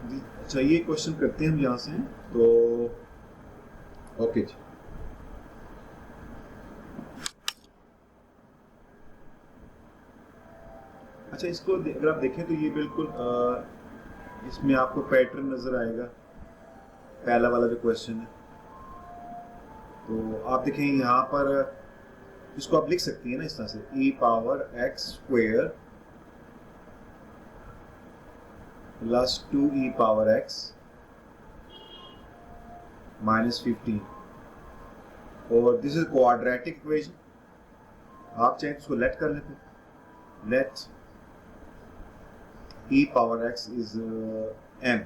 जी, अच्छा ये क्वेश्चन करते हैं हम यहाँ से, तो ओके जी। अच्छा इसको अगर आप देखें तो ये बिल्कुल इसमें आपको पैटर्न नजर आएगा, पहला वाला जो क्वेश्चन है। तो आप देखें यहाँ पर इसको आप लिख सकती है ना इस तरह से, e power x square plus 2e⁻x -15, और दिस इज क्वाड्रेटिक इक्वेशन। आप चाहें तो इसको लेट कर लेते हैं, let e⁻x is m,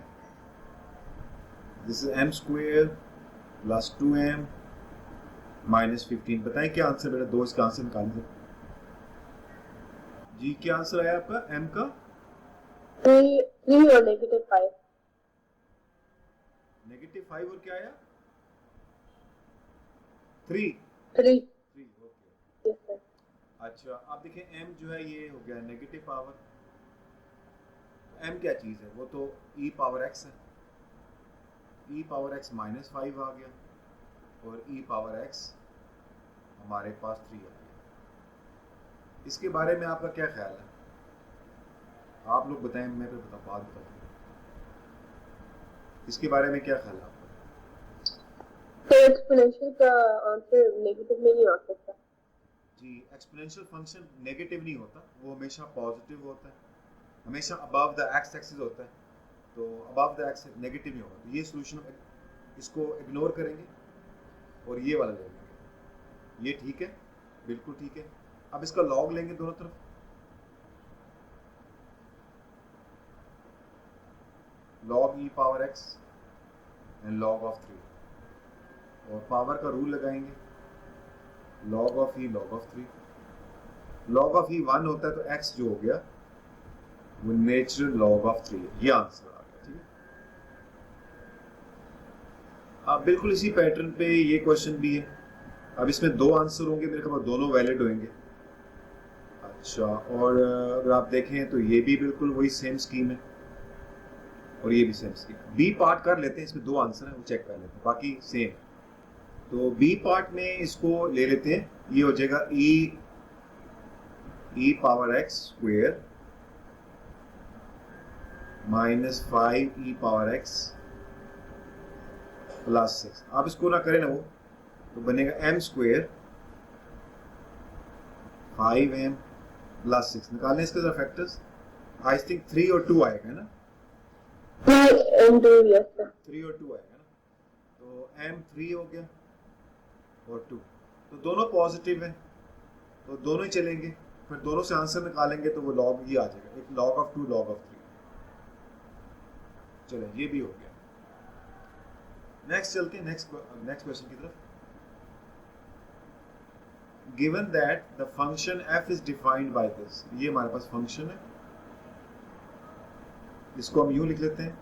this is m square plus 2m -15। बताएं क्या आंसर, मेरा दो इसका आंसर निकाल दें जी। क्या आंसर आया आपका m का? 3 और -5। -5 और क्या आया? 3। 3। 3 ओके। Yes sir. अच्छा आप देखें m जो है ये हो गया नेगेटिव पावर, m क्या चीज़ है, वो तो e⁻x है, e⁻x -5 आ गया और e⁻x हमारे पास 3 आ गया। इसके बारे में आपका क्या ख्याल है? आप लोग बताएं, मैं तो बात बताऊँ इसके बारे में क्या ख्याल है आपका? तो एक्सपोनेंशियल का आंसर नेगेटिव में नहीं आ सकता जी, एक्सपोनेंशियल फंक्शन नेगेटिव नहीं होता, वो हमेशा पॉजिटिव होता है, हमेशा अबव द एक्स एक्सिस होता है। तो अबव द एक्स नेगेटिव नहीं होगा, तो ये सोल्यूशन इसको इग्नोर करेंगे और ये वाला ले लेंगे। ये ठीक है, बिल्कुल ठीक है। अब इसका लॉग लेंगे दोनों तरफ, log e⁻x and log of 3, और पावर का रूल लगाएंगे, log of e log of 3। Log of e 1 होता है तो x जो हो गया वो नेचुरल लॉग ऑफ 3, ये आंसर आ गया। ठीक है, अब बिल्कुल इसी पैटर्न पे ये क्वेश्चन भी है। अब इसमें दो आंसर होंगे, मेरे ख्याल दोनों वैलिड होंगे। अच्छा, और अगर आप देखें तो ये भी बिल्कुल वही सेम स्कीम है और ये भी सेम स्कीम है। बी पार्ट कर लेते हैं, इसमें दो आंसर है वो चेक कर लेते हैं, बाकी सेम। तो बी पार्ट में इसको ले लेते हैं, ये हो जाएगा e⁻x स्क्वेयर -5e⁻x प्लस 6। आप इसको ना करें ना वो, तो बनेगा m स्क्वेयर 5m प्लस 6। निकालने इसके जरा फैक्टर्स, आई थिंक 3 और 2 आएगा ना, 3 and 2। Yes sir. 3 और 2 आएगा ना, तो m 3 हो गया और 2, तो दोनों पॉजिटिव है तो दोनों ही चलेंगे। फिर दोनों से आंसर निकालेंगे तो वो लॉग ही आ जाएगा, एक लॉग ऑफ 2 लॉग ऑफ 3। चलो ये भी हो गया। नेक्स्ट चलते हैं नेक्स्ट क्वेश्चन की तरफ। Given that the function f is defined by this, ये हमारे पास फंक्शन है, इसको हम यूं लिख लेते हैं,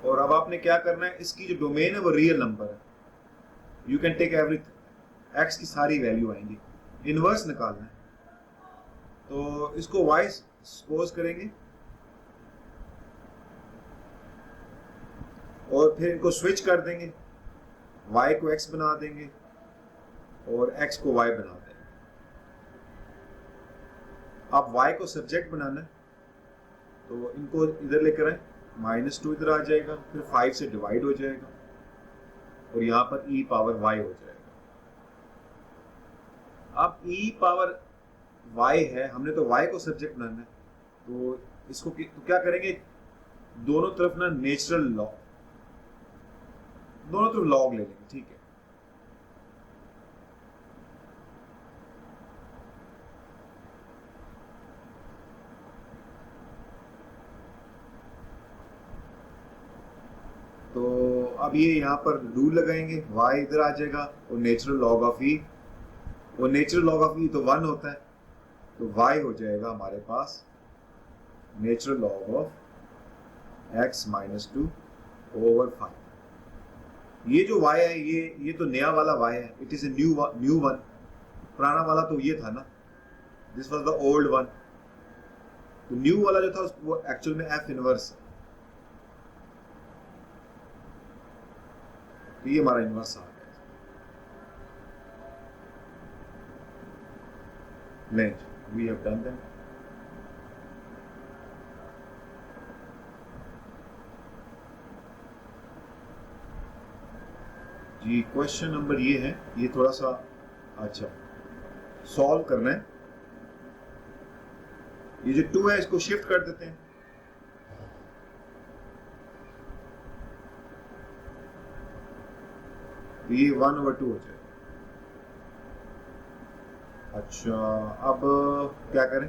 और अब आपने क्या करना है, इसकी जो डोमेन है वो रियल नंबर है, you can take everything, x की सारी वैल्यू आएंगी, इनवर्स निकालना है। तो इसको y सपोज करेंगे और फिर इनको स्विच कर देंगे, y को x बना देंगे और x को y बना देंगे। आप y को सब्जेक्ट बनाना है तो इनको इधर लेकर आए, -2 इधर आ जाएगा, फिर 5 से डिवाइड हो जाएगा और यहाँ पर e⁻y हो जाएगा। अब e⁻y है, हमने तो y को सब्जेक्ट बनाना है, तो इसको तो क्या करेंगे, दोनों तरफ ना नेचुरल लॉग, दोनों तरफ लॉग ले लेंगे। ठीक है, तो अब ये यहाँ पर रूल लगाएंगे, y इधर आ जाएगा और नेचुरल लॉग ऑफ e, और नेचुरल लॉग ऑफ e तो 1 होता है, तो y हो जाएगा हमारे पास natural log of x -2 over 5। ये जो y है ये तो नया वाला y है, it is a new one, पुराना वाला तो ये था ना, this was the old one. तो न्यू वाला जो था वो एक्चुअल में एफ इनवर्स है। तो ये हमारा इनवर्स आ गया। Let we have done that. जी क्वेश्चन नंबर ये है, ये थोड़ा सा अच्छा सॉल्व करना है। ये जो 2 है इसको शिफ्ट कर देते हैं। तो ये 1/2 हो जाएगा। अच्छा अब क्या करें?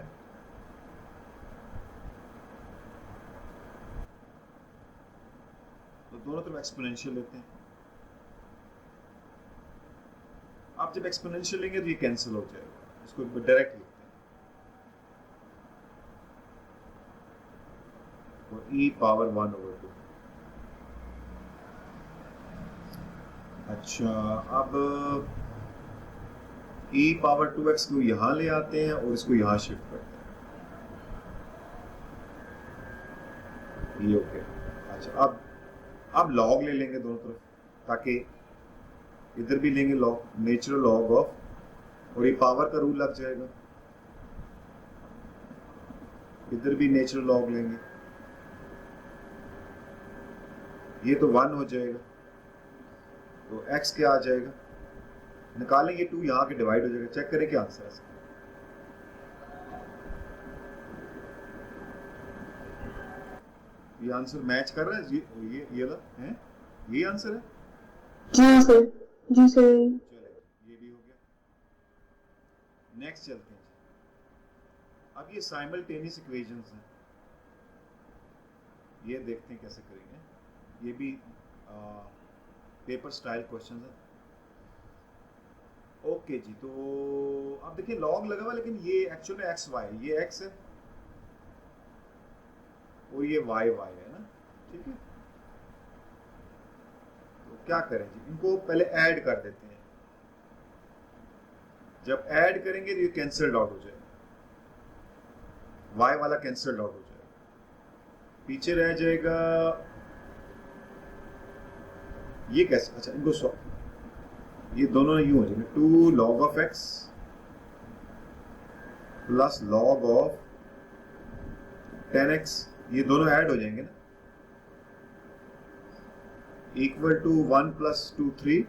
तो दोनों तरफ एक्सपोनेंशियल लेते हैं। आप जब एक्सपोनेंशियल लेंगे तो ये कैंसिल हो जाएगा, इसको डायरेक्ट लिखते हैं। तो e पावर 1/2। अच्छा अब e पावर 2x को यहां ले आते हैं और इसको यहां शिफ्ट करते हैं। ये ओके। अच्छा अब लॉग ले लेंगे दोनों तरफ, ताकि इधर भी लेंगे लॉग, नेचुरल लॉग ऑफ, और ये पावर का रूल लग जाएगा। इधर भी नेचुरल लॉग लेंगे, ये तो 1 हो जाएगा। तो x क्या आ जाएगा? निकालेंगे 2, यहाँ के डिवाइड हो जाएगा। चेक करें क्या आंसर है। ये आंसर मैच कर रहा है? ये वाला है, ये आंसर है। जी सर, जी सर। चलेगा, ये भी हो गया। नेक्स्ट चलते हैं। अब ये साइमल्टेनियस इक्वेशंस हैं, ये देखते हैं कैसे करेंगे। ये भी पेपर स्टाइल क्वेश्चंस हैं। ओके जी, तो अब देखिए लॉग लगा हुआ, लेकिन ये एक्चुअल में एक्स वाई, ये एक्स है और ये वाई वाई है ना, ठीक है। तो क्या करें जी, इनको पहले ऐड कर देते हैं। जब ऐड करेंगे तो ये कैंसल्ड आउट हो जाएगा, वाई वाला कैंसल्ड आउट हो जाएगा, पीछे रह जाएगा ये कैसे। अच्छा इनको ये दोनों यूं हो जाएंगे, 2 log of x plus log of 10x, ये दोनों ऐड हो जाएंगे ना, इक्वल टू 1 + 2 3,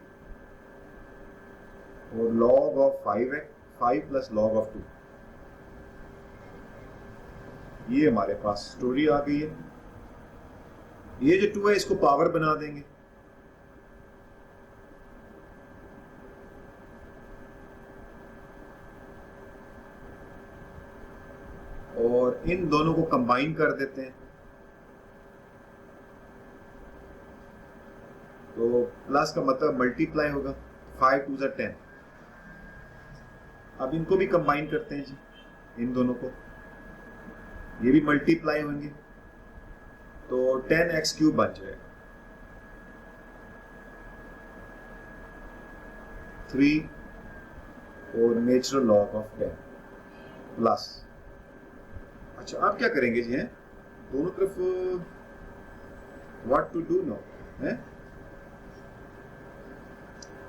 और log of 5 plus log of 2। ये हमारे पास स्टोरी आ गई है। ये जो 2 है इसको पावर बना देंगे, और इन दोनों को कंबाइन कर देते हैं। तो प्लस का मतलब मल्टीप्लाई होगा, 5 × 2 = 10। अब इनको भी कंबाइन करते हैं जी, इन दोनों को, ये भी मल्टीप्लाई होंगे, तो 10x³ बन जाएगा। 3 और नेचुरल लॉग ऑफ 10 प्लस। अच्छा अब क्या करेंगे जी, हैं दोनों तरफ व्हाट टू डू नाउ है।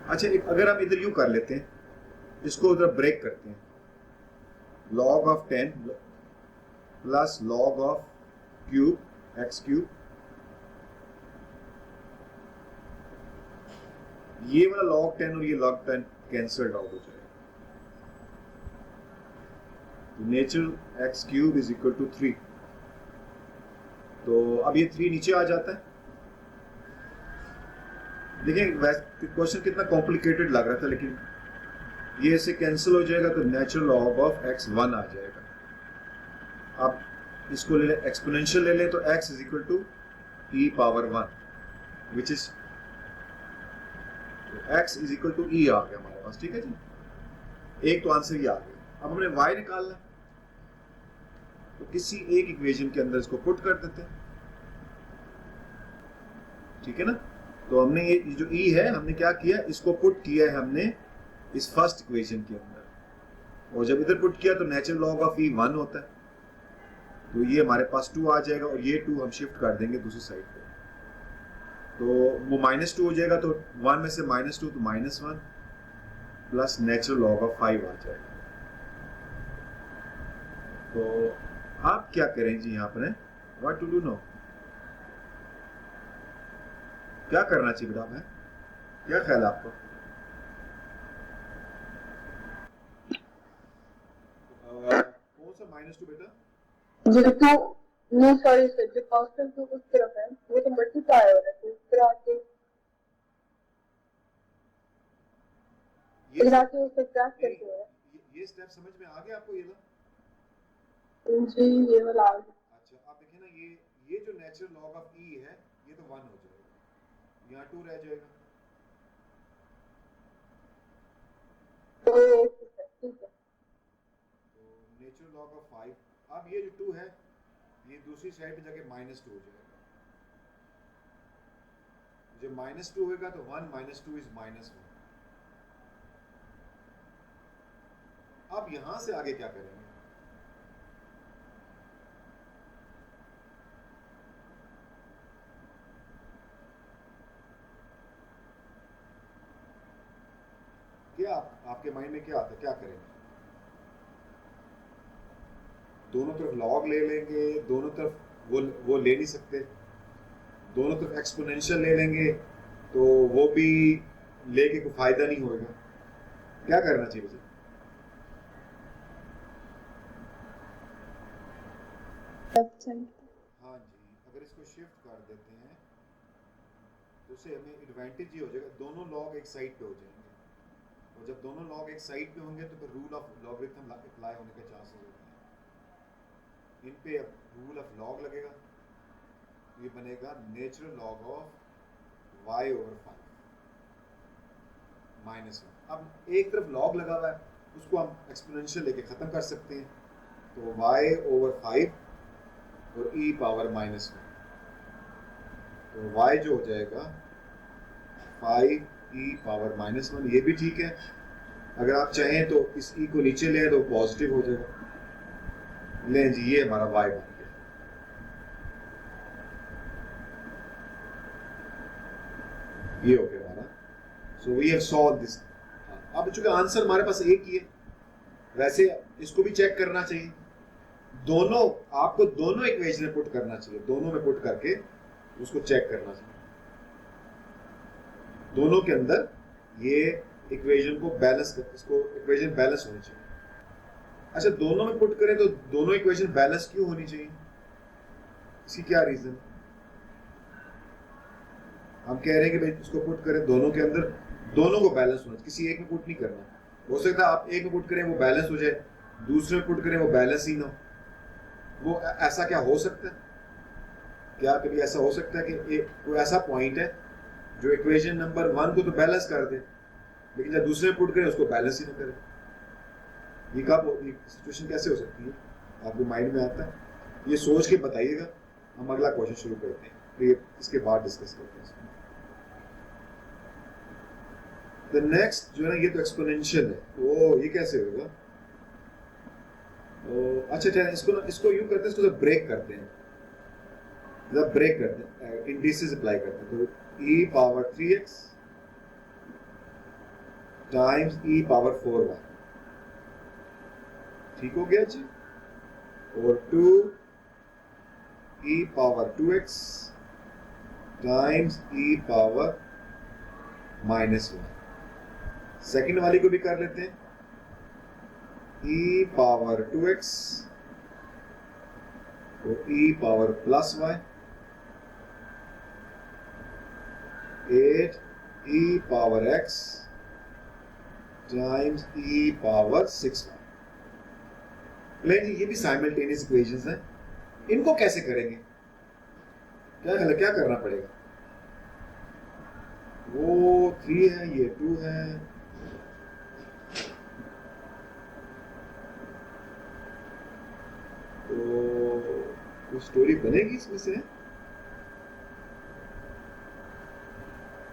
अच्छा अगर हम इधर यूं कर लेते हैं, इसको उधर ब्रेक करते हैं, log of 10 plus log of cube x³, ये वाला log 10 और ये log 10 कैंसल्ड आउट हो जाएगा। Natural x³ is equal to 3। तो अब ये 3 नीचे आ जाता है। देखिए क्वेश्चन कितना कॉम्प्लिकेटेड लग रहा था, लेकिन ये ऐसे कैंसिल हो जाएगा, तो नेचुरल लॉग ऑफ x1 आ जाएगा। अब इसको ले लें, एक्सपोनेंशियल ले लें, तो x is equal to e power 1, which is x is equal to e आ गया हमारे पास, ठीक है जी। एक तो आंसर ये आ गया। अब हमने y निकालना, तो किसी एक इक्वेशन के अंदर इसको पुट कर देते हैं, ठीक है ना। तो हमने ये जो e है, हमने क्या किया, इसको पुट किया है हमने इस फर्स्ट इक्वेशन के अंदर, और जब इधर पुट किया तो नेचुरल लॉग ऑफ ई 1 होता है, तो ये हमारे पास 2 आ जाएगा और ये 2 हम शिफ्ट कर देंगे दूसरी साइड पे, तो वो -2 हो जाएगा, तो 1 में से -2 तो -1 प्लस नेचुरल लॉग ऑफ 5 आ जाएगा। तो आप क्या करें जी यहाँ पर, व्हाट टू डू नो, क्या करना चाहिए बेटा है, क्या ख्याल है आपको? कौन सा -2 बेटा? जो टू, नहीं सॉरी सर, जो कांस्टेंट टू उस तरफ है वो तो मल्टीप्लाई हो रहा है, इस तरह आके ये इधर आके उसे ट्रैक करते हैं। ये स्टेप समझ में आ गया आपको ये ना? जी ये वाला आ गया। अच्छा आप देखिए ना, ये जो नेचुरल लॉग ऑफ ई है ये तो 1 हो जाएगा, यहाँ 2 रह जाएगा, तो ठीक है, तो नेचुरल लॉग ऑफ 5, अब ये जो 2 है ये दूसरी साइड पे जाके -2 हो जाएगा, जब -2 होगा तो 1 -2 इज -1। अब यहां से आगे क्या करेंगे? क्या आपके माइंड में क्या आता है, क्या करेंगे? दोनों तरफ लॉग ले लेंगे, दोनों तरफ वो ले नहीं सकते, दोनों तरफ एक्सपोनेंशियल ले लेंगे तो वो भी लेके कोई फायदा नहीं होगा, क्या करना चाहिए मुझे? हाँ जी, अगर इसको शिफ्ट कर देते हैं तो उससे हमें एडवांटेज ये हो जाएगा, दोनों लॉग एक साइड पे हो जाएंगे, और जब दोनों लॉग एक साइड पे होंगे तो फिर रूल ऑफ लॉगरिथम अप्लाई होने के चांसेस होते हैं। इन पे अब रूल ऑफ लॉग लगेगा, ये बनेगा natural log of y over 5 -1। अब एक तरफ लॉग लगा हुआ है उसको हम एक्सपोनेंशियल लेके ख़त्म कर सकते हैं, तो y ओवर 5 और e पावर -1, तो y जो हो जाएगा 5 e पावर -1, ये भी ठीक है। अगर आप चाहें तो इस e को नीचे लें तो पॉजिटिव हो जाएगा, लें जी ये हमारा y बन गया। ये हो गया हमारा, so we have solve this. अब चूंकि आंसर हमारे पास एक ही है, वैसे इसको भी चेक करना चाहिए, दोनों आपको दोनों इक्वेशन में पुट करना चाहिए, दोनों में पुट करके उसको चेक करना चाहिए, दोनों के अंदर ये इक्वेशन को बैलेंस कर, इसको इक्वेशन बैलेंस होनी चाहिए। अच्छा दोनों में पुट करें तो दोनों इक्वेशन बैलेंस क्यों होनी चाहिए, इसकी क्या रीजन? हम कह रहे हैं कि भाई इसको पुट करें दोनों के अंदर, दोनों को बैलेंस होना, किसी एक में पुट नहीं करना। हो सकता है आप एक में पुट करें वो बैलेंस हो जाए, दूसरे में पुट करें वो बैलेंस ही ना हो। वो ऐसा क्या हो सकता है? क्या कभी ऐसा हो सकता है कि एक कोई ऐसा पॉइंट है जो इक्वेशन नंबर 1 को तो बैलेंस कर दे, लेकिन जब दूसरे में पुट करें उसको बैलेंस ही ना करे? ये कब सिचुएशन कैसे हो सकती है, आपको माइंड में आता है? ये सोच के बताइएगा, हम अगला क्वेश्चन शुरू करते हैं, फिर इसके बाद डिस्कस करते हैं। द नेक्स्ट जो है ना, ये तो एक्सपोनेंशियल है, ओ ये कैसे होगा? अच्छा इसको यूं करते हैं, इसको ब्रेक करते हैं, ब्रेक करते हैं, इंडिसेस अप्लाई करते हैं, तो e power 3x times e power 4y, ठीक हो गया जी, और 2 e power 2x times e power -1। Second वाली को भी कर लेते हैं, e पावर 2x और e power +y, 8 e power x times e power 6y। ये भी साइमल्टेनियस इक्वेशंस हैं, इनको कैसे करेंगे, क्या करना पड़ेगा? वो 3 है, ये 2 है, तो स्टोरी बनेगी इसमें से।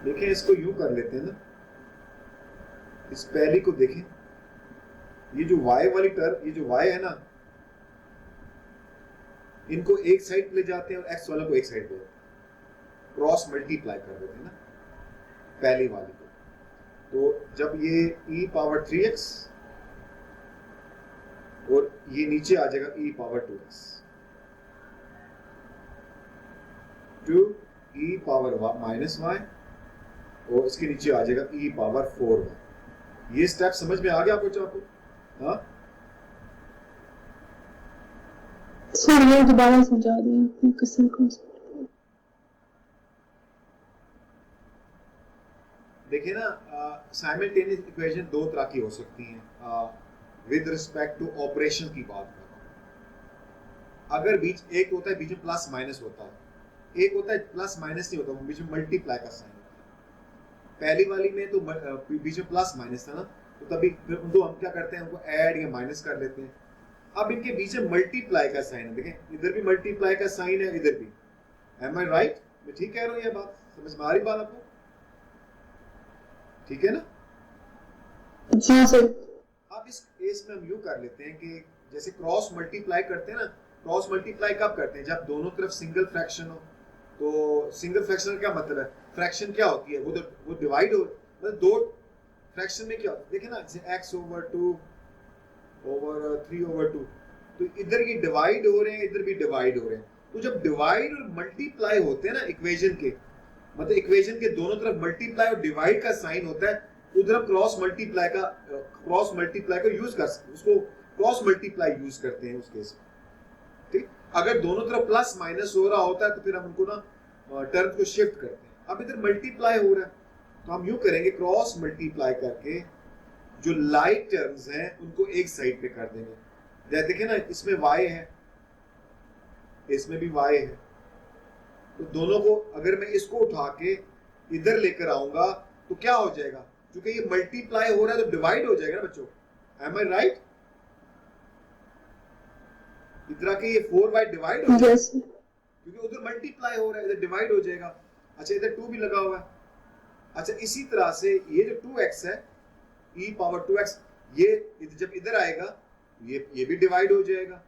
देखिए इसको यूं कर लेते हैं ना, इस पहली को देखें, ये जो y वाली टर्म, ये जो y है ना, इनको एक साइड ले जाते हैं और x वाला को एक साइड ले जाते हैं, क्रॉस मल्टीप्लाई कर देते हैं ना पहली वाली को। तो जब ये e पावर 3x और ये नीचे आ जाएगा e power 2x, 2 e power minus y और इसके नीचे आ जाएगा e पावर 4y। ये स्टेप समझ में आ गया आपको? हाँ सर ये दोबारा समझा दें कसम को। देखिए ना, साइमल्टेनियस इक्वेशन दो तरह की हो सकती हैं विद रिस्पेक्ट टू ऑपरेशन की बात कर रहा हूं। अगर बीच एक होता है, बीच में प्लस माइनस होता है, एक होता है प्लस माइनस नहीं होता, बीच में मल्टीप्लाई का साइन होता है। पहली वाली में तो बीच में प्लस माइनस था ना, तो तभी उनको हम क्या करते हैं, उनको ऐड या माइनस कर लेते हैं। अब इनके बीच में मल्टीप्लाई का साइन है, देखें इधर भी मल्टीप्लाई का साइन है, इधर भी। एम आई राइट? मैं ठीक कह रहा हूँ? ये बात समझ में आ रही बात आपको? ठीक है ना? जी सर। अब इस केस में हम यूं कर लेते हैं कि जैसे क्रॉस मल्टीप्लाई करते हैं ना, क्रॉस मल्टीप्लाई कब करते हैं? जब दोनों तरफ सिंगल फ्रैक्शन हो। तो सिंगल फ्रैक्शन का क्या मतलब है? फ्रैक्शन क्या होती है? वो डिवाइड हो, मतलब दो फ्रैक्शन में क्या होता है, देखे ना, जैसे x ओवर 2 ओवर 3 ओवर 2, तो इधर ये डिवाइड हो रहे हैं, इधर भी डिवाइड हो रहे हैं। तो जब डिवाइड और मल्टीप्लाई होते हैं ना इक्वेशन के, मतलब इक्वेशन के दोनों तरफ मल्टीप्लाई और डिवाइड का साइन होता है, उधर हम क्रॉस मल्टीप्लाई को यूज कर सकते हैं, उसको क्रॉस मल्टीप्लाई यूज करते हैं उस केस में। ठीक, अगर दोनों तरफ प्लस माइनस हो रहा होता है तो फिर हम उनको ना टर्म को शिफ्ट करते हैं। अब इधर मल्टीप्लाई हो रहा है तो हम यूं करेंगे, क्रॉस मल्टीप्लाई करके जो लाइक टर्म्स हैं उनको एक साइड पे कर देंगे। जैसे देखिए ना, इसमें y है, इसमें भी y है, तो दोनों को अगर मैं इसको उठा के इधर लेकर आऊंगा तो क्या हो जाएगा? क्योंकि ये मल्टीप्लाई हो रहा है तो डिवाइड हो जाएगा ना बच्चों। एम आई राइट? इधर आके ये 4y डिवाइड हो जाएगा क्योंकि उधर मल्टीप्लाई हो रहा है, इधर डिवाइड हो जाएगा। अच्छा, इधर 2 भी लगा हुआ है। अच्छा, इसी तरह से ये जो 2x है, e पावर 2x, ये जब इधर आएगा ये भी डिवाइड हो जाएगा।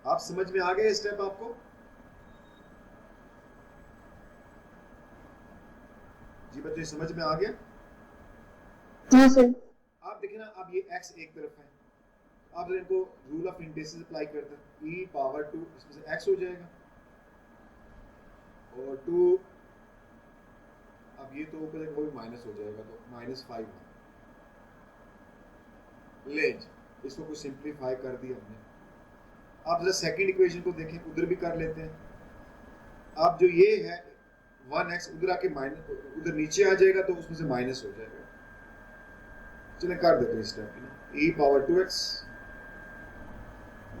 आप समझ में आ गए स्टेप आपको? जी बच्चे, समझ में आ गया? हाँ सर। आप देखिए ना, अब ये x एक तरफ है, आप इनको रूल ऑफ इंटीग्रेशन अप्लाई करते हैं, e पावर 2 इसमें से x हो जाएगा और 2, अब ये तो ऊपर वो भी माइनस हो जाएगा, तो -5 ले, इसको कुछ सिंप्लीफाई कर दिया हमने। आप जरा सेकंड इक्वेशन को देखें, उधर भी कर लेते हैं। अब जो ये है 1x उधर आके माइनस, उधर नीचे आ जाएगा तो उसमें से माइनस हो जाएगा। चलिए कर देते हैं स्टेप, e पावर 2x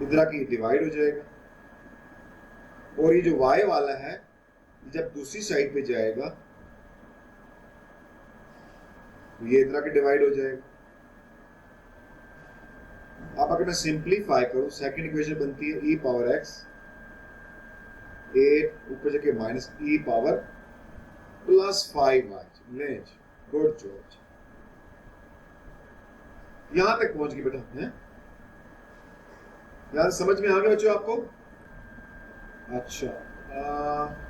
इधर आके डिवाइड हो जाएगा और ये जो y वाला है जब दूसरी साइड पे जाएगा तो ये इधर आके डिवाइड हो जाएगा। अब अगर मैं सिंप्लीफाई करूं, सेकंड इक्वेशन बनती है e पावर x 8 ऊपर जाके minus e power plus 5y। Good job, यहां तक पहुंच गई बेटा है? यार समझ में आ गया बच्चों आपको? अच्छा,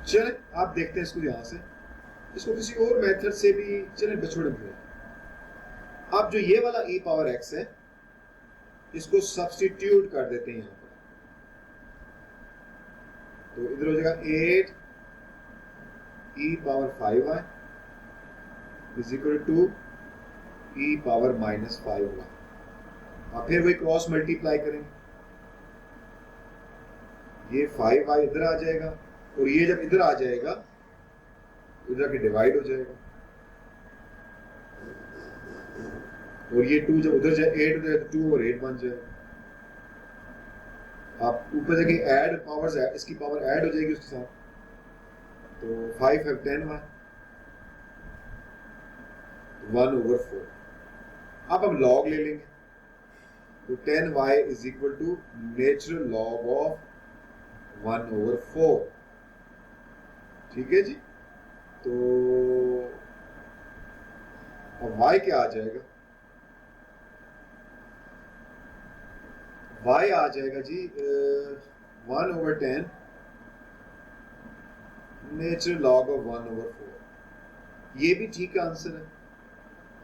चले आप देखते हैं इसको, यहां से इसको किसी और मेथड से भी चले छोड़े। अब जो ये वाला e पावर x है इसको सब्स्टिट्यूट कर देते हैं यहाँ पर, तो इधर हो जाएगा 8 e power 5y is equal to e power minus 5y। अब फिर वही क्रॉस मल्टीप्लाई करेंगे, ये 5y इधर आ जाएगा और ये जब इधर आ जाएगा इधर आके डिवाइड हो जाएगा और ये 2 जब उधर जाए 8 उधर तो 2 और 8 बन जाएगा। आप ऊपर जाके ऐड पावर्स, इसकी पावर ऐड हो जाएगी उसके साथ, तो 5 है 10y 1/4। अब हम लॉग ले लेंगे, तो 10y is equal to natural log of 1/4। ठीक है जी, तो और y क्या आ जाएगा? y आ जाएगा जी 1/10 नेचुरल लॉग ऑफ 1/4। ये भी ठीक का आंसर है।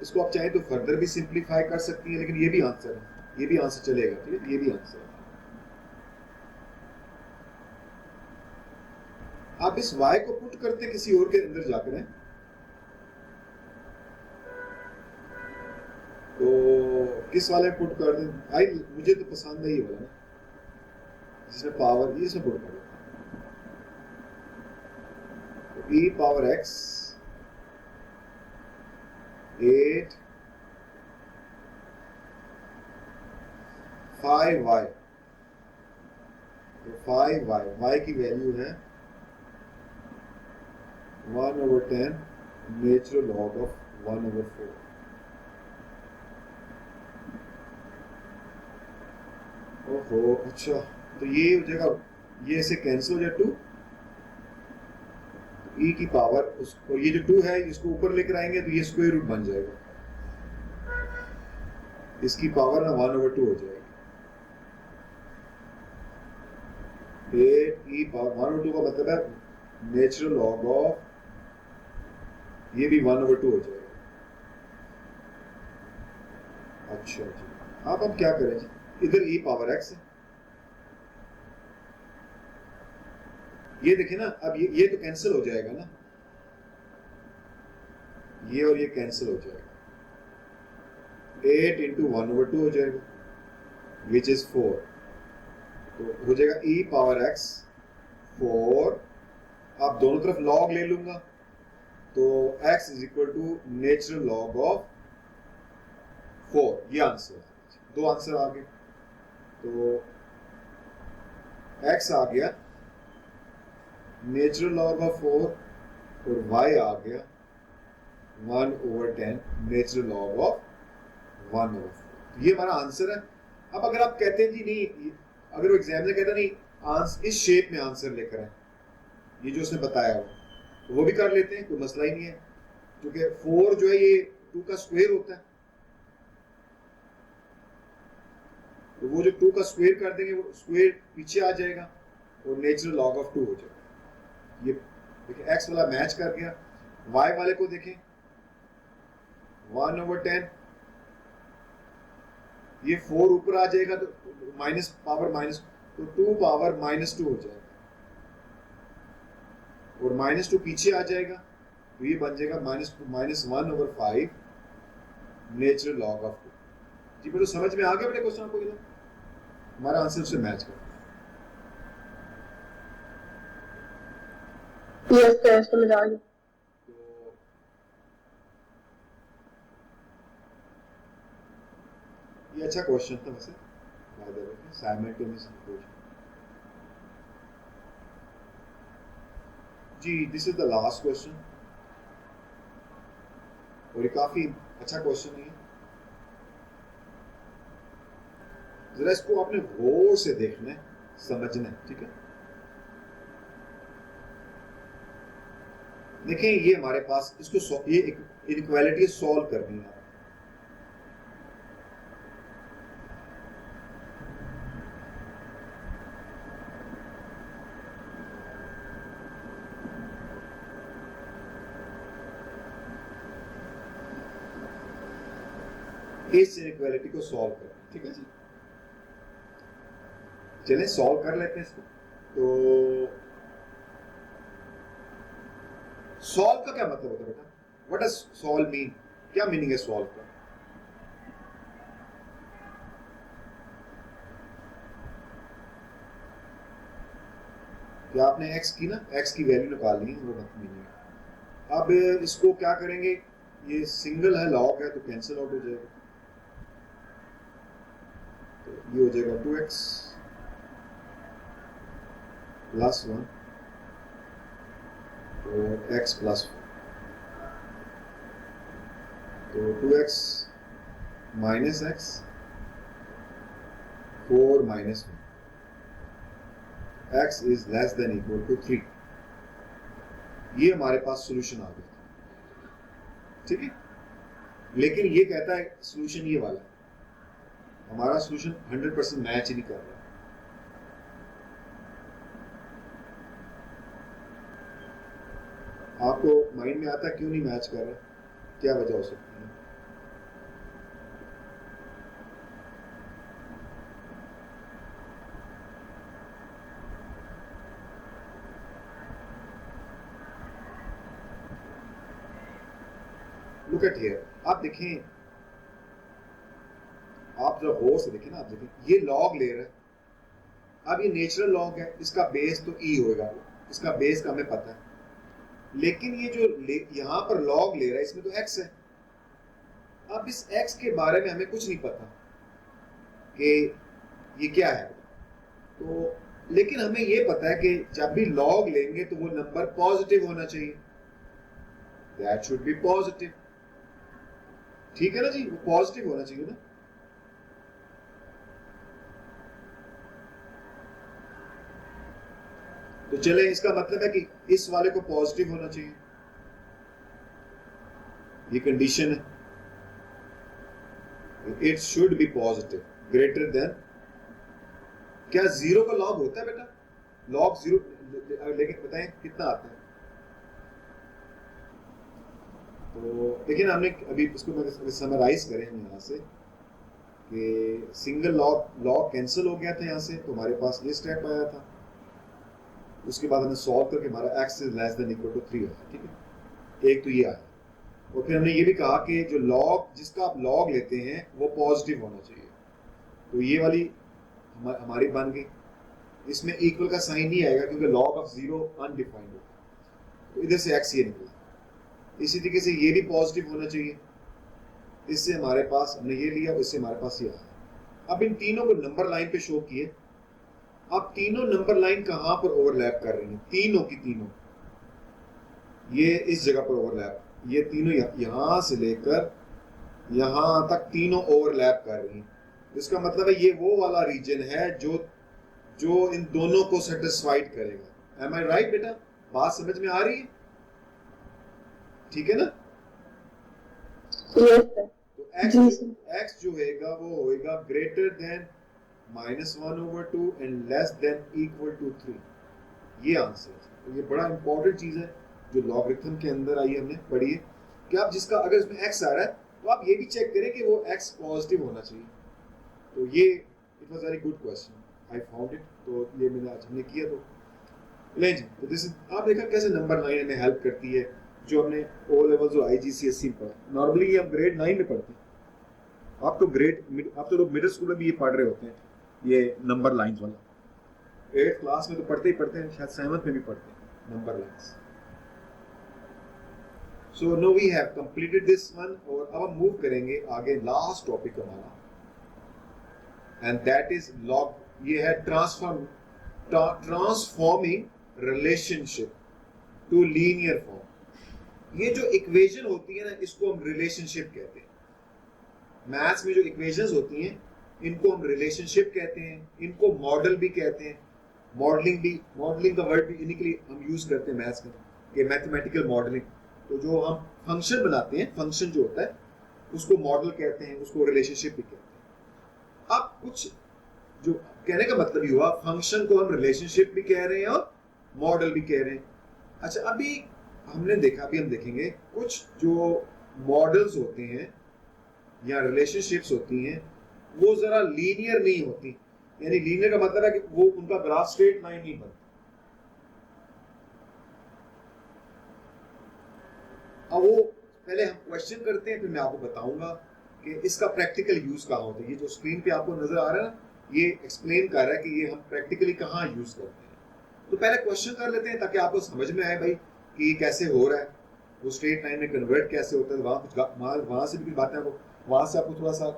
इसको आप चाहे तो फर्दर भी सिंप्लीफाई कर सकती हैं, लेकिन ये भी आंसर है, ये भी आंसर चलेगा। ठीक है, ये भी आंसर है। आप इस y को पुट करते किसी और के अंदर जाकर हैं, तो किस वाले पुट कर दें? आई मुझे तो पसंद है ये वाला ना, जिसमें पावर ये इसमें पुट कर दें। e पावर x 8 5y, तो 5y, y की वैल्यू है 1/10 नेचुरल लॉग ऑफ 1/4। ओहो, अच्छा, तो ये हो जाएगा, ये ऐसे कैंसिल हो जाए 2, e की पावर उसको, ये जो 2 है इसको ऊपर लेकर आएंगे तो ये स्क्वायर रूट बन जाएगा, इसकी पावर ना 1/2 हो जाएगी। 8 e पावर 1/2 का मतलब है नेचुरल लॉग ऑफ, ये भी 1/2 हो जाएगा। अच्छा जी, अब हम क्या करें जी, इधर e पावर x है, ये देखें ना, अब ये तो कैंसिल हो जाएगा ना, ये और ये कैंसिल हो जाएगा, 8 × 1/2 हो जाएगा, विच इज 4, तो हो जाएगा e पावर x 4। अब दोनों तरफ लॉग ले लूंगा, तो x = नेचुरल लॉग ऑफ 4, ये आंसर है। दो आंसर आ गए, तो x आ गया नेचुरल लॉग ऑफ 4 और y आ गया 1/10 नेचुरल लॉग ऑफ 1/4। ये हमारा आंसर है। अब अगर आप कहते हैं जी नहीं, अगर वो एग्जाम में कहता नहीं आंसर इस शेप में आंसर लेकर आए, ये जो उसने बताया वो भी कर लेते हैं, कोई मसला ही नहीं है, क्योंकि 4 जो है ये 2 का स्क्वायर होता है, तो वो जो 2 का स्क्वायर कर देंगे वो स्क्वायर पीछे आ जाएगा और नेचुरल लॉग ऑफ 2 हो जाएगा। ये देखिए x वाला मैच कर गया, y वाले को देखें 1/10, ये 4 ऊपर आ जाएगा तो माइनस पावर माइनस, तो 2 पावर -2 हो जाएगा, और -2 पीछे आ जाएगा, तो ये बन जाएगा -1/5 नेचुरल लॉग ऑफ 2। जी बेटा समझ में आ गया बेटा क्वेश्चन आपको? ये हमारा आंसर से मैच कर, यस समझ आ गया। तो ये अच्छा क्वेश्चन था वैसे, साइमल्टेनियस क्वेश्चन। जी this is the last question, और ये काफी अच्छा क्वेश्चन है। जरा इसको आपने गौर से देखना है, समझना है, ठीक है? देखें ये हमारे पास, इसको ये इनइक्वालिटी सॉल्व करनी है। इस इनइक्वालिटी को सॉल्व करना, ठीक है जी? चलें सॉल्व कर लेते हैं इसको। तो सॉल्व का क्या मतलब होता है बेटा? What does solve mean? क्या मीनिंग है सॉल्व का? क्या आपने x की ना, x की वैल्यू निकालनी है, वो मीनिंग है। अब इसको क्या करेंगे, ये सिंगल है, लॉग है, तो कैंसिल आउट हो जाएगा, तो ये हो जाएगा 2x + 1 और x + 4, तो 2x - x 4 - 1, x is less than equal to 3। ये हमारे पास सॉल्यूशन आ गया, ठीक है? लेकिन ये कहता है सोल्यूशन ये वाला है, हमारा सोल्यूशन 100% मैच ही नहीं कर रहा। आपको माइंड में आता है क्यों नहीं मैच कर रहा, क्या वजह हो सकती है? लुक एट हियर, आप देखें, आप जब गौर से देखें ना, आप देखें ये लॉग ले रहा है, अब ये नेचुरल लॉग है, इसका बेस तो ई होगा, इसका बेस का हमें पता है, लेकिन ये जो यहां पर लॉग ले रहा है इसमें तो एक्स है। अब इस एक्स के बारे में हमें कुछ नहीं पता कि ये क्या है, तो लेकिन हमें ये पता है कि जब भी लॉग लेंगे तो वो नंबर पॉजिटिव होना चाहिए, दैट शुड बी पॉजिटिव, ठीक है ना जी, वो पॉजिटिव होना चाहिए ना। तो चले, इसका मतलब है कि इस वाले को पॉजिटिव होना चाहिए, ये कंडीशन है, it should be positive greater than, क्या जीरो का लॉग होता है बेटा? लॉग जीरो, लेकिन बताएं कितना आता है? तो देखिए ना, हमने अभी इसको समराइज करें हम यहाँ से कि सिंगल लॉग कैंसिल हो गया था यहाँ से, तो हमारे पास ये स्टेप आया था, उसके बाद हमने सॉल्व करके हमारा x is less than equal to 3 आया, ठीक है, एक तो ये आया, और फिर हमने ये भी कहा कि जो लॉग, जिसका आप लॉग लेते हैं वो पॉजिटिव होना चाहिए, तो ये वाली हमारी बन गई, इसमें इक्वल का साइन नहीं आएगा क्योंकि लॉग ऑफ जीरो अनडिफाइंड होता है, तो इधर से x ये निकला। इसी तरीके से ये भी पॉजिटिव होना चाहिए, इससे हमारे पास, हमने ये लिया, इससे हमारे पास ये आया। अब इन तीनों को नंबर लाइन पे शो किए, अब तीनों नंबर लाइन कहां पर ओवरलैप कर रही हैं? तीनों की तीनों, ये इस जगह पर ओवरलैप, ये तीनों यहां से लेकर यहां तक तीनों ओवरलैप कर रही हैं, इसका मतलब है ये वो वाला रीजन है जो इन दोनों को सेटिस्फाइड करेगा। एम आई राइट बेटा? बात समझ में आ रही है? ठीक है ना? Yes sir. तो x जो होगा वो होगा greater than -1/2 and less than equal to 3, ये आंसर है। तो ये बड़ा इंपॉर्टेंट चीज है जो लॉगरिथम के अंदर आई हमने पढ़ी है कि आप जिसका, अगर इसमें x आ रहा है तो आप ये भी चेक करें कि वो x पॉजिटिव होना चाहिए। तो ये it was very good question, I found it, तो ये मैंने आज हमने किया। तो ले जी, तो दिस इज, आप देखा कैसे नंबर लाइन हमें हेल्प करती है, जो हमने ओ लेवल्स और IGCSE में पढ़ा। नॉर्मली ये हम ग्रेड 9 में पढ़ते हैं, आप तो लोग मिडिल स्कूल में भी ये पढ़ रहे होते हैं, ये नंबर लाइंस वाला 8th क्लास में तो पढ़ते ही पढ़ते हैं, शायद 7th में भी पढ़ते हैं number lines. So now we have completed this one, और अब हम मूव करेंगे आगे लास्ट टॉपिक हमारा, एंड दैट इज लॉग, ये है transforming relationship to linear form. ये जो इक्वेशन होती है ना, इसको हम रिलेशनशिप कहते हैं। मैथ्स में जो इक्वेशंस होती हैं इनको हम रिलेशनशिप कहते हैं, इनको मॉडल भी कहते हैं, मॉडलिंग का वर्ड भी इन्हीं के लिए हम यूज करते हैं मैथ्स में, ये मैथमेटिकल मॉडलिंग। तो जो हम फंक्शन बनाते हैं, फंक्शन जो होता है उसको मॉडल कहते हैं, उसको रिलेशनशिप भी कहते हैं। अब कुछ जो कहने का मतलब ये हुआ, फंक्शन को हम रिलेशनशिप भी कह रहे हैं और मॉडल भी कह रहे हैं। अच्छा, अभी हमने देखा, अभी हम देखेंगे कुछ जो मॉडल्स होते हैं या रिलेशनशिप्स होती हैं वो जरा लीनियर नहीं होती, यानी लीनियर का मतलब है कि वो उनका ग्राफ स्ट्रेट लाइन नहीं बनता। अब वो पहले हम क्वेश्चन करते हैं, फिर मैं आपको बताऊंगा कि इसका प्रैक्टिकल यूज कहाँ होता है। ये जो स्क्रीन पे आपको नजर आ रहा है ना, ये एक्सप्लेन कर रहा है कि ये हम प्रैक्टिकली कहाँ यूज करते हैं। तो पहले क्वेश्चन कर लेते हैं ताकि आपको समझ में आए भाई कि ये कैसे हो रहा है, वो स्ट्रेट लाइन में कन्वर्ट कैसे होता है। वहां से भी कुछ बातें आपको, वहां से आपको थोड़ा सा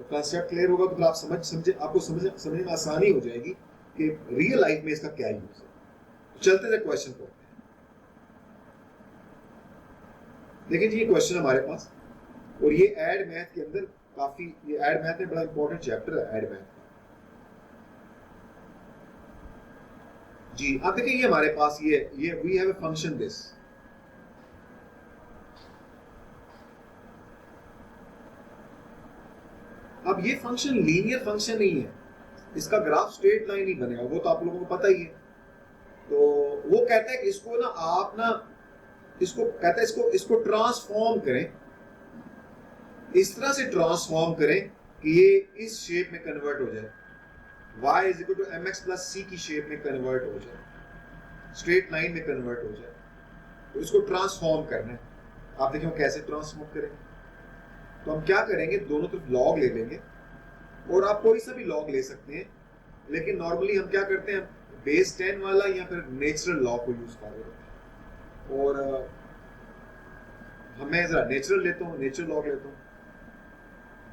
कंसेप्ट क्लियर होगा तो आप आपको समझने में आसानी हो जाएगी कि रियल लाइफ में इसका क्या यूज है। चलते थे क्वेश्चन को, देखिए जी ये क्वेश्चन हमारे पास, और ये एड मैथ के अंदर काफी, ये एड मैथ में बड़ा इंपॉर्टेंट चैप्टर है एड मैथ जी। आप देखिए ये हमारे पास ये we have a function this, अब ये फंक्शन लीनियर फंक्शन नहीं है, इसका ग्राफ स्ट्रेट लाइन ही बनेगा, वो तो आप लोगों को पता ही है। तो वो कहता है कि इसको ना आप ना इसको कहता है इसको ट्रांसफॉर्म करें, इस तरह से ट्रांसफॉर्म करें कि ये इस शेप में कन्वर्ट हो जाए, y is equal to mx plus c की शेप में कन्वर्ट हो जाए, स्ट्रेट लाइन में कन्वर्ट हो जाए। तो इसको ट्रांसफॉर्म करना है। आप देखिए कैसे ट्रांसफॉर्म करेंगे। तो हम क्या करेंगे, दोनों तरफ लॉग ले लेंगे, और आप कोई सा भी लॉग ले सकते हैं, लेकिन नॉर्मली हम क्या करते हैं, बेस 10 वाला या फिर नेचुरल लॉग को यूज कर रहे हैं। और मैं जरा नेचुरल लेता हूँ, नेचुरल लॉग लेता हूँ,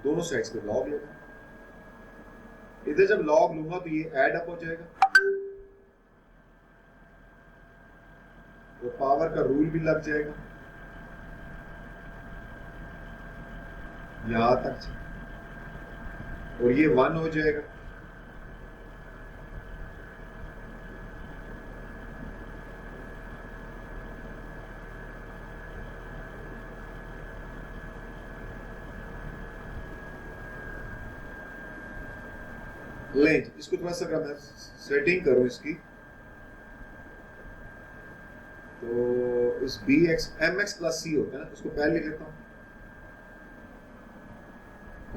दोनों साइड्स पे लॉग लेता हूँ। इधर जब लॉग लूंगा तो ये ऐड अप हो जाएगा, तो पावर का रूल भी लग जाएगा यहां तक, और ये 1 हो जाएगा। लेंथ इसको थोड़ा सा मैं सेटिंग करूं इसकी, तो इस B x M x plus C होता है ना, उसको पहले लिख लेता हूं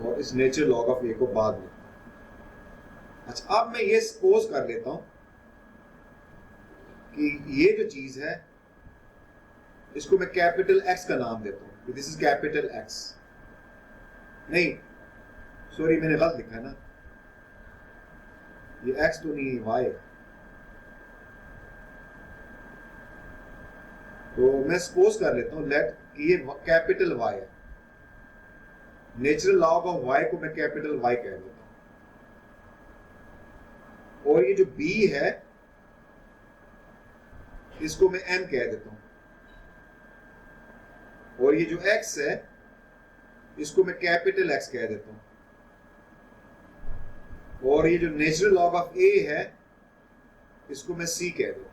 और इस नेचर लॉग ऑफ ए को बाद में। अच्छा, अब मैं ये सपोज कर लेता हूं कि ये जो चीज है इसको मैं कैपिटल एक्स का नाम देता हूं, दिस इज कैपिटल एक्स। नहीं सॉरी, मैंने गलत लिखा है ना, ये x तो नहीं है, y है। तो मैं सपोज कर लेता हूं लेट कि ये कैपिटल Y है, नेचुरल लॉग ऑफ y को मैं कैपिटल Y कह देता हूं, और ये जो b है इसको मैं m कह देता हूं, और ये जो x है इसको मैं कैपिटल X कह देता हूं, और ये जो नेचुरल लॉग ऑफ a है इसको मैं c कह दूं।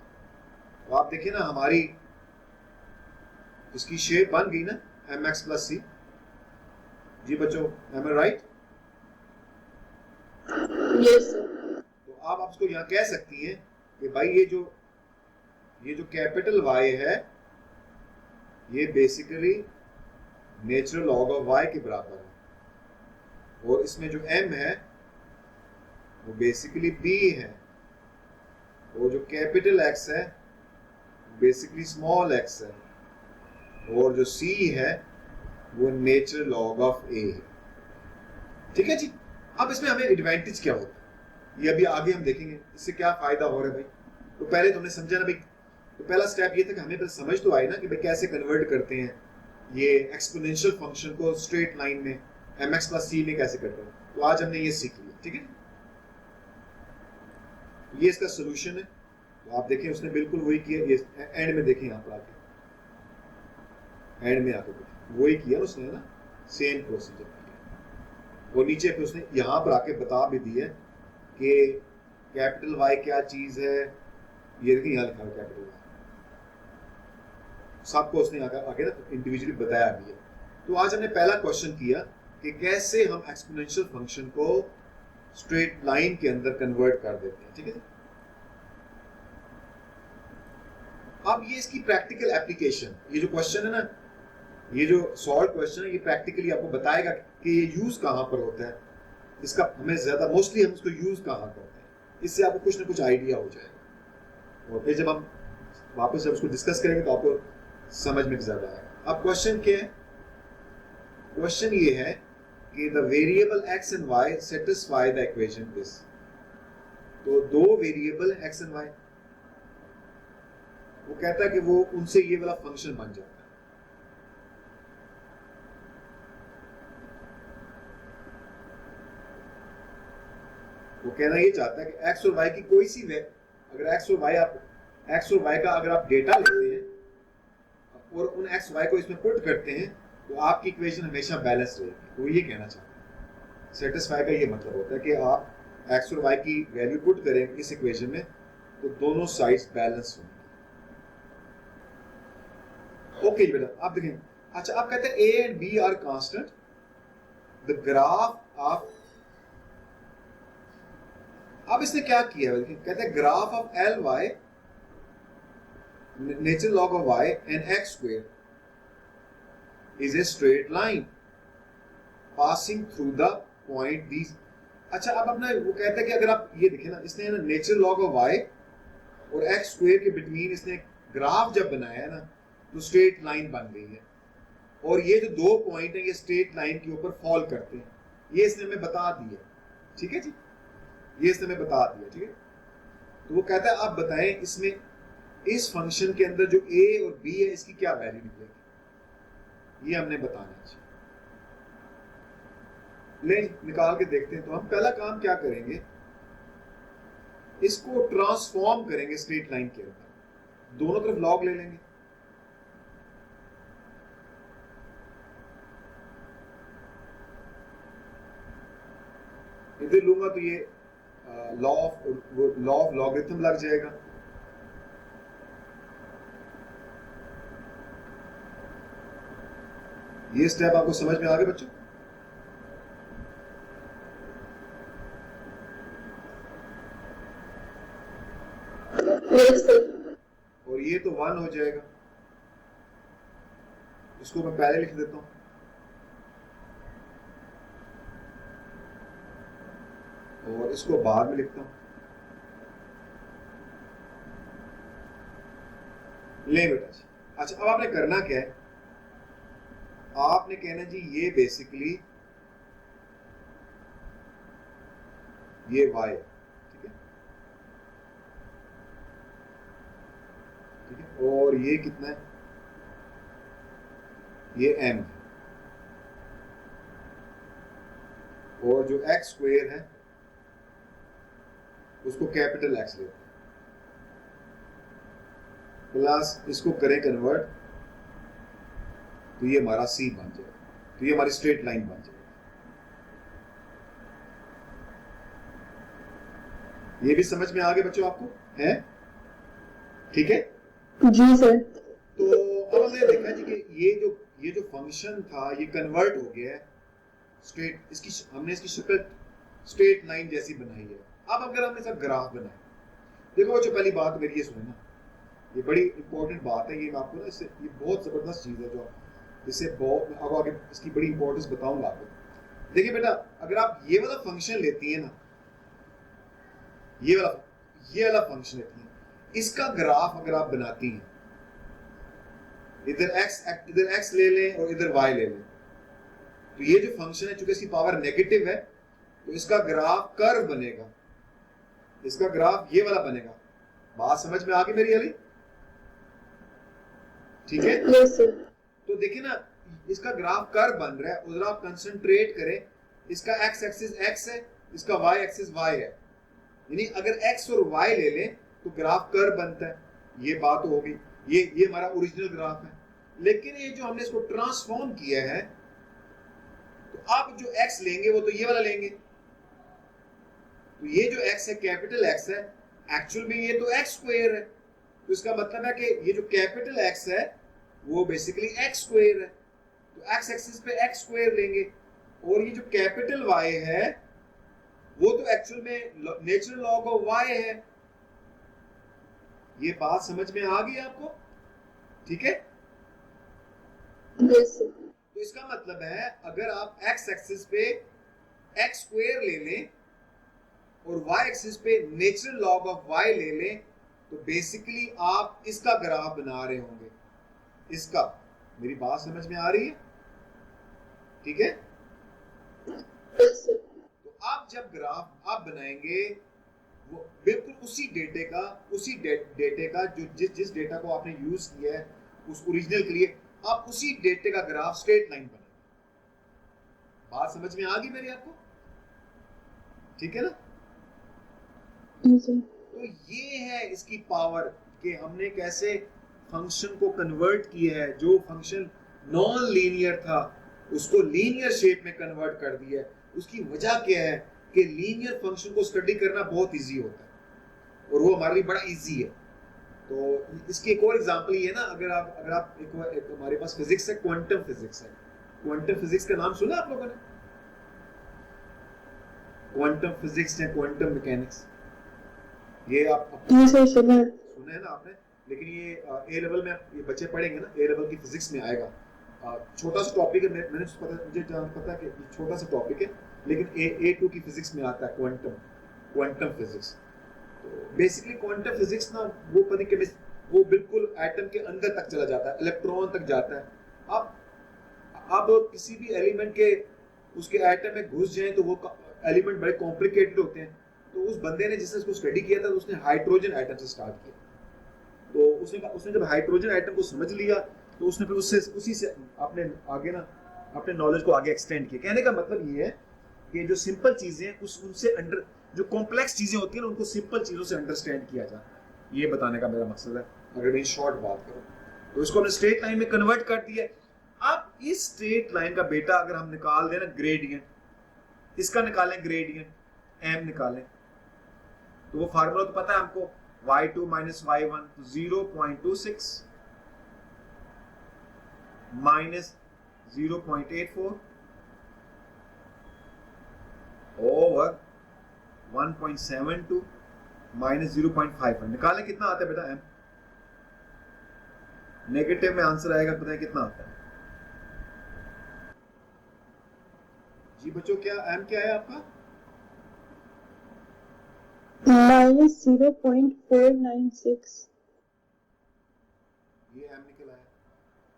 तो आप देखिए ना हमारी इसकी शेप बन गई ना mx प्लस c। जी बच्चों, am I right? यस। तो आप इसको यहां कह सकती हैं कि भाई ये जो कैपिटल Y है ये basically natural log of y के बराबर है, और इसमें जो m है वो बेसिकली b है, और जो कैपिटल X है बेसिकली स्मॉल x है, और जो c है वो नेचुरल लॉग ऑफ a है। ठीक है जी। अब इसमें हमें एडवांटेज क्या होता है ये अभी आगे हम देखेंगे, इससे क्या फायदा हो रहा है भाई। तो पहले तुमने समझा ना भाई, तो पहला स्टेप ये था कि हमें पहले समझ तो आए ना कि भाई कैसे कन्वर्ट करते हैं ये एक्सपोनेंशियल फंक्शन को स्ट्रेट लाइन में mx प्लस c में कैसे करते हैं। तो आज हमने ये सीख लिया, ठीक है। ये इसका सोल्यूशन है। तो आप देखें उसने बिल्कुल वही किया, ये एंड में देखें, यहाँ पर आके एंड में आके देखें वही किया उसने, है ना, सेम प्रोसीजर किया। वो नीचे पे उसने यहाँ पर आके बता भी दिया कि कैपिटल वाई क्या चीज है, ये देखिए यहाँ लिखा है कैपिटल वाई, सबको उसने आगे ना इंडिविजुअली बताया भी है। तो आज हमने पहला क्वेश्चन किया कि कैसे हम एक्सपोनेंशियल फंक्शन को स्ट्रेट लाइन के अंदर कन्वर्ट कर देते हैं, ठीक है। अब ये इसकी प्रैक्टिकल एप्लीकेशन, ये जो क्वेश्चन है ना, ये जो सॉल्व क्वेश्चन है, ये प्रैक्टिकली आपको बताएगा कि ये यूज कहां पर होता है, इसका हमें ज्यादा मोस्टली हम इसको यूज कहां करते हैं, इससे आपको कुछ ना कुछ आइडिया हो जाएगा, और फिर जब हम वापस जब उसको डिस्कस करेंगे तो आपको समझ में ज्यादा आएगा। अब क्वेश्चन क्या है, क्वेश्चन ये है कि the variable x and y satisfy the equation this. तो दो वेरिएबल x एंड y, वो कहता है कि वो उनसे ये वाला फंक्शन बन जाता है। वो कहना ये चाहता है कि x और y की कोई सी वे, अगर x और y का अगर आप डेटा लेते हैं और उन x y को इसमें पुट करते हैं तो आपकी इक्वेशन हमेशा बैलेंस रहेगी। वो ये कहना चाहता है, सेटिस्फाई का ये मतलब होता है कि आप x और y की वैल्यू पुट करें इस इक्वेशन में तो दोनों साइड्स बैलेंस होंगे। ओके बेटा, आप देखें। अच्छा, आप कहते हैं a and b are constant, the graph of, अब इसने क्या किया है, कहते हैं graph of L Y natural log of Y and X square is a straight line passing through the point these. अच्छा, अब अपना वो कहता है कि अगर आप ये देखें ना, इसने ना नेचुरल लॉग ऑफ वाई और एक्स स्क्वायर के बिटवीन इसने ग्राफ जब बनाया है ना, तो स्ट्रेट लाइन बन गई है, और ये जो दो पॉइंट है ये स्ट्रेट लाइन के ऊपर फॉल करते हैं, ये इसने हमें बता दिया। ठीक है जी, ये इसने हमें बता दिया। ठीक है, तो वो कहता है आप बताएं इसमें इस फंक्शन के अंदर जो a और b है इसकी क्या वैल्यू निकलेगी, ये हमने बताना है। ले निकाल के देखते हैं। तो हम पहला काम क्या करेंगे, इसको ट्रांसफॉर्म करेंगे स्ट्रेट लाइन के अंदर, दोनों तरफ लॉग ले लेंगे। इधर लूंगा तो ये लॉ ऑफ लॉगरिथम लग जाएगा। ये स्टेप आपको समझ में आ गया बच्चों? और ये तो 1 हो जाएगा, इसको मैं पहले लिख देता हूं। और इसको बाद में लिखता हूं। ले बेटा जी। अच्छा, अब आपने करना क्या है, आपने कहना जी ये बेसिकली ये y है। ठीक है, ठीक है, और ये कितना है, ये m है, और जो x स्क्वायर है उसको कैपिटल X लेते हैं, प्लस इसको करें कन्वर्ट, तो ये हमारा C बन जाएगा, तो ये हमारी स्ट्रेट लाइन बन जाएगी। ये भी समझ में आ गया बच्चों आपको, है? ठीक है जी सर। तो अब हमने देखा जी कि ये जो फंक्शन था ये कन्वर्ट हो गया है स्ट्रेट, हमने इसकी शक्ल स्ट्रेट लाइन जैसी बनाई है। अब अगर हम इसका ग्राफ बनाए, देखो बच्चों पहली बात मेरी ये सुनो ना, ये बड़ी इंपॉर्टेंट बात है, ये मैं आपको ना इससे, ये बहुत जबरदस्त चीज है जो इससे बहुत अब आगे इसकी बड़ी इंपॉर्टेंस बताऊंगा आपको। देखिए बेटा, अगर आप ये वाला फंक्शन लेती है ना, ये वाला फंक्शन लेती है, इसका ग्राफ अगर आप बनाती हैं, इधर x ले लें और इधर y ले लें, तो ये जो फंक्शन है चूंकि इसकी पावर नेगेटिव है तो इसका ग्राफ कर्व बनेगा, इसका ग्राफ ये वाला बनेगा। बात समझ में आ गई मेरी अली? ठीक है, तो देखिए ना, इसका ग्राफ कर्व बन रहा है, उधर आप कंसंट्रेट करें, इसका x एक्सिस x है, इसका y एक्सिस y है, यानी अगर x और y ले लें तो ग्राफ कर्व बनता है। ये बात होगी, ये हमारा ओरिजिनल ग्राफ है। लेकिन ये जो हमने इसको ट्रांसफॉर्म किया है, तो आप जो x लेंगे वो तो ये वाला लेंगे, तो ये जो x है कैपिटल X है, एक्चुअल में ये तो x स्क्वायर है, तो इसका मतलब है कि ये जो कैपिटल X है वो बेसिकली x स्क्वायर है, तो x एक्सिस पे x स्क्वायर लेंगे, और ये जो कैपिटल Y है वो तो एक्चुअल में नेचुरल लॉग ऑफ y है। ये बात समझ में आ गई आपको? ठीक है, तो इसका मतलब है अगर आप x एक्सिस पे x स्क्वायर ले लें और y एक्सिस पे नेचुरल लॉग ऑफ y ले लें, तो बेसिकली आप इसका ग्राफ बना रहे होंगे, इसका। मेरी बात समझ में आ रही है? ठीक है, तो आप जब ग्राफ आप बनाएंगे वो बिल्कुल उसी डेटे का जो जिस डेटा को आपने यूज किया है उस ओरिजिनल के लिए, आप उसी डेटे का ग्राफ स्ट्रेट लाइन बनाएंगे। बात समझ में आ गई मेरी आपको? ठीक है ना? तो ये है इसकी पावर कि हमने कैसे फंक्शन को कन्वर्ट किया है, जो फंक्शन नॉन लीनियर था उसको लीनियर शेप में कन्वर्ट कर दिया है। उसकी वजह क्या है कि लीनियर फंक्शन को स्टडी करना बहुत इजी होता है और वो हमारे लिए बड़ा इजी है। तो इसकी एक और एग्जांपल ये है ना, अगर आप एक हमारे पास फिजिक्स है, क्वांटम फिजिक्स है। क्वांटम फिजिक्स का नाम सुना आप लोगों ने? क्वांटम फिजिक्स या क्वांटम मैकेनिक्स, ये आप जी सर सुना है। सुने हैं ना आपने, लेकिन ये ए लेवल में ये बच्चे पढ़ेंगे ना, ए लेवल की फिजिक्स में आएगा। छोटा सा टॉपिक है, मैंने मुझे पता है कि ये छोटा सा टॉपिक है, लेकिन A2 की फिजिक्स में आता है क्वांटम फिजिक्स। तो बेसिकली क्वांटम फिजिक्स ना वो पता नहीं वो बिल्कुल एटम के अंदर तक चला जाता है, इलेक्ट्रॉन तक जाता है। आप किसी भी एलिमेंट के उसके एटम में घुस जाएं तो वो एलिमेंट बड़े कॉम्प्लिकेटेड होते हैं। तो उस बंदे ने जिसने इसको स्टडी किया था उसने हाइड्रोजन एटम से स्टार्ट किया। तो उसने जब हाइड्रोजन एटम को समझ लिया तो उसने फिर उसी से अपने आगे ना अपने नॉलेज को आगे एक्सटेंड किया। कहने का मतलब ये है कि जो सिंपल चीजें हैं उनसे अंडर जो कॉम्प्लेक्स चीजें होती हैं ना उनको सिंपल चीजों से अंडरस्टैंड किया जाए, ये बताने का मेरा मकसद है। अगर मैं शॉर्ट बात करूं तो इसको हमने स्ट्रेट लाइन में कन्वर्ट कर दिया। अब इस स्ट्रेट लाइन का बेटा अगर हम निकाल दें ना ग्रेडियंट, इसका निकालें ग्रेडियंट m निकालें, तो वो फार्मूला तो पता है हमको, y2 minus y1 0.26 minus 0.84 over 1.72 minus 0.5 निकालें कितना आता है बेटा m। नेगेटिव में आंसर आएगा, पता है कितना आता है जी बच्चों, क्या m क्या है आपका? -0.496। ये m निकला है।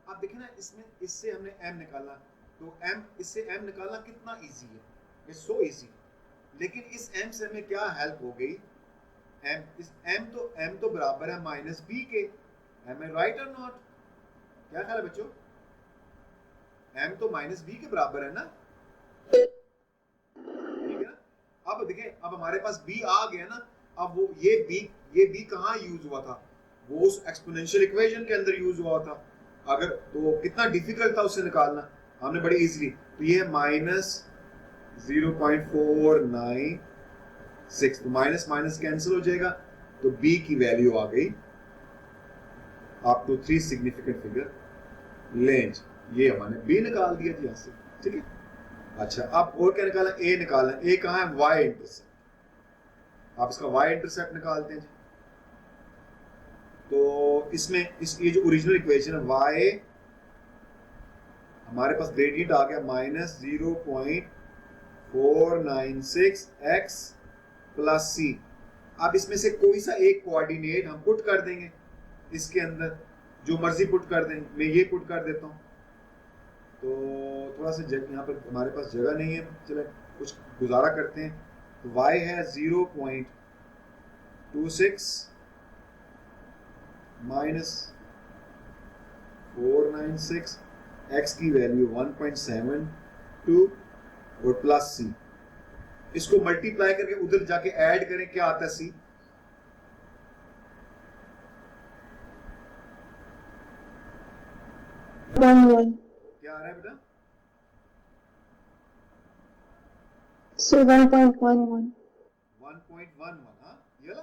आप देखें ना, इसमें इससे हमने m निकाला, तो m इससे m निकालना कितना इजी है, इट्स सो इजी। लेकिन इस m से हमें क्या हेल्प हो गई, m तो बराबर है -b के। एम आई राइट और नॉट? क्या ख्याल है बच्चों, m तो -b के बराबर है ना, ठीक है ना। अब देखें, अब हमारे पास b आ गया ना, अब वो ये b कहाँ यूज हुआ था, वो उस एक्सपोनेंशियल इक्वेशन के अंदर यूज हुआ था। अगर तो कितना डिफिकल्ट था उसे निकालना, हमने बड़ी इजीली, तो ये -0.496, तो माइनस माइनस कैंसिल हो जाएगा, तो b की वैल्यू आ गई अप टू 3 सिग्निफिकेंट फिगर लेंज। ये हमने b निकाल दिया जी यहाँ से, ठीक है। अच्छा, अब और क्या निकाला, a निकाला। a कहाँ है, y इंटरसेप्ट, आप इसका y इंटरसेप्ट निकालते हैं जी। तो इसमें ये जो ओरिजिनल इक्वेशन है y, हमारे पास ग्रेडियंट आ गया -0.496 x प्लस c। अब इसमें से कोई सा एक कोऑर्डिनेट हम पुट कर देंगे इसके अंदर, जो मर्जी पुट कर देंगे। मैं ये पुट कर देता हूँ, तो थोड़ा सा यहाँ पर हमारे पास जगह नहीं है, चले कुछ गुजारा करते हैं। तो y है 0.26 -496, x की वैल्यू 1.72 और प्लस c। इसको मल्टीप्लाई करके उधर जाके ऐड करें, क्या आता है c, क्या आ रहा है बेटा? 1.11। 1.11, हाँ ये ला।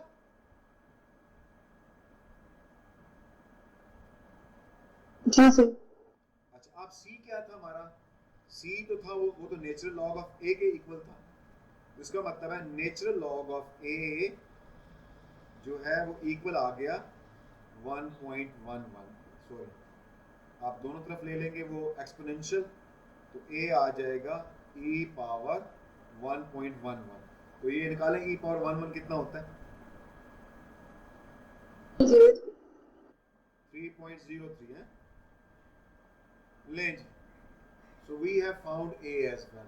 जी सर। अच्छा, अब c क्या था हमारा, c तो था वो तो नेचुरल लॉग ऑफ a के इक्वल था। इसका मतलब है नेचुरल लॉग ऑफ a जो है वो इक्वल आ गया 1.11। सॉरी, आप दोनों तरफ ले लेंगे वो एक्सपोनेंशियल, तो a आ जाएगा e पावर 1.11। तो ये निकालें e पावर 11 कितना होता है, 3.03 है length. So we have found a as well,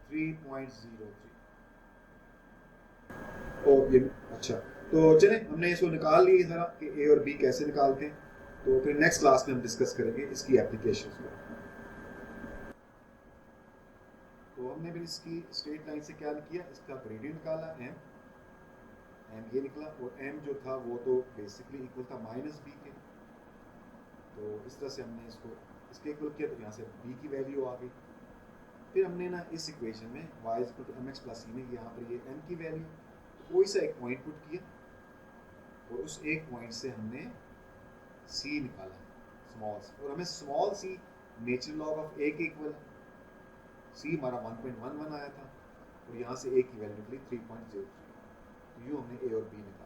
3.03। Okay, अच्छा, तो चलें हमने इसको निकाल लिया जरा कि a और b कैसे निकालते हैं। तो फिर नेक्स्ट क्लास में हम डिस्कस करेंगे इसकी एप्लीकेशंस को। तो हमने भी इसकी स्ट्रेट लाइन से क्या किया, इसका ग्रेडियंट निकाला m ये निकला, और m जो था वो तो बेसिकली इक्वल था -b के। तो इस तरह से हमने इसके इक्वल किया, तो यहाँ से b की वैल्यू आ गई। फिर हमने ना इस इक्वेशन में y = mx + c में यहाँ पर ये m की वैल्यू, तो कोई सा एक पॉइंट पुट किया और उस एक पॉइंट से हमने c निकाला, स्मॉल c, और हमें small c natural log of a के इक्वल, c हमारा 1.11 आया था, और यहाँ से ए की वैल्यू निकली 3.03। तो यूँ हमने ए और बी निकाला।